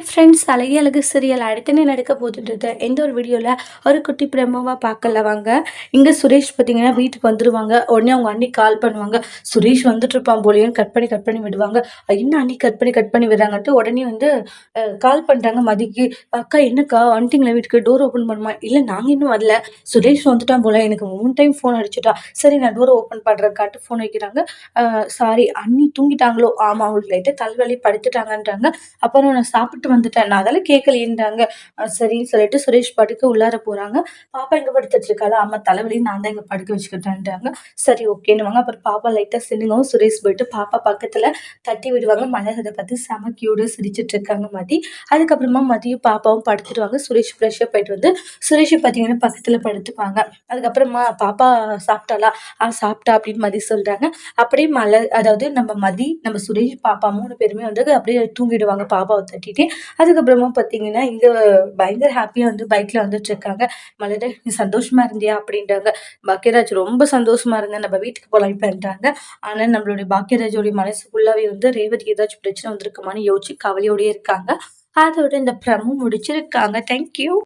Friends, அழகே அழகு serial அடுத்து என்ன நடக்க போகுதுன்றது எந்த ஒரு வீடியோவில் ஒரு குட்டி பிரமோவாக பார்க்கல வாங்க. இங்கே சுரேஷ் பார்த்தீங்கன்னா வீட்டுக்கு வந்துடுவாங்க. உடனே அவங்க அண்ணி கால் பண்ணுவாங்க. சுரேஷ் வந்துட்டு இருப்பான் போலியோன்னு கட் பண்ணி விடுவாங்க. என்ன அண்ணி கட் பண்ணி விடுறாங்கன்ட்டு உடனே வந்து கால் பண்ணுறாங்க மதிக்கு. அக்கா என்னக்கா வந்துட்டிங்களா வீட்டுக்கு, டோர் ஓப்பன் பண்ணுமா? இல்லை நாங்கள் இன்னும் வரல, சுரேஷ் வந்துட்டான் போல, எனக்கு 3 டைம் ஃபோன் அடிச்சுட்டா, சரி நான் டோரை ஓப்பன் பண்ணுறேன்காட்டு ஃபோன் வைக்கிறாங்க. சாரி அண்ணி தூங்கிட்டாங்களோ? ஆமாம், அவங்களுக்கு லைட்டாக தலைவலி படுத்துட்டாங்கன்றாங்க. அப்புறம் நான் சாப்பிட்டு வந்துட்டேன், நான் அதெல்லாம் கேட்கலைன்றாங்க. சரின்னு சொல்லிட்டு சுரேஷ் படுக்க உள்ளார போறாங்க. பாப்பா எங்க படுத்துட்டு இருக்காளா? ஆமா, தலைவலி நான் தான் இங்க படுக்க வச்சுக்கிட்டேன்றாங்க. சரி ஓகேன்னுவாங்க. அப்புறம் பாப்பா லைட்டா சினுங்கவும் சுரேஷ் போயிட்டு பாப்பா பக்கத்துல தட்டி விடுவாங்க. மலர்றதை பார்த்து செம கியூடா சிரிச்சிட்டு இருக்காங்க மதி. அதுக்கப்புறமா மதியும் பாப்பாவும் படுத்துருவாங்க. சுரேஷ் ஃப்ரெஷ்ஷாக போயிட்டு வந்து சுரேஷ் பார்த்தீங்கன்னா பக்கத்துல படுத்துப்பாங்க. அதுக்கப்புறமா பாப்பா சாப்பிட்டாளா? சாப்பிட்டா அப்படின்னு மதி சொல்றாங்க. அப்படியே மலர், அதாவது நம்ம மதி, நம்ம சுரேஷ், பாப்பா 3 பேருமே வந்து அப்படியே தூங்கிடுவாங்க பாப்பாவை தட்டிட்டு. அதுக்கப்புறமா பார்த்தீங்கன்னா இங்க பயங்கர ஹாப்பியா வந்து பைக்ல வந்துட்டு இருக்காங்க. மலரு நீ சந்தோஷமா இருந்தியா அப்படின்றாங்க. பாக்கியராஜ் ரொம்ப சந்தோஷமா இருந்தேன், நம்ம வீட்டுக்கு போலாம் இப்பன்றாங்க. ஆனா நம்மளுடைய பாக்கியராஜோடைய மனசு ஃபுல்லாவே வந்து ரேவதிக்கு ஏதாச்சும் பிரச்சனை வந்திருக்குமான்னு யோசிச்சு கவலையோடயே இருக்காங்க. அதோட இந்த ப்ரமோ முடிச்சிருக்காங்க. தேங்க்யூ.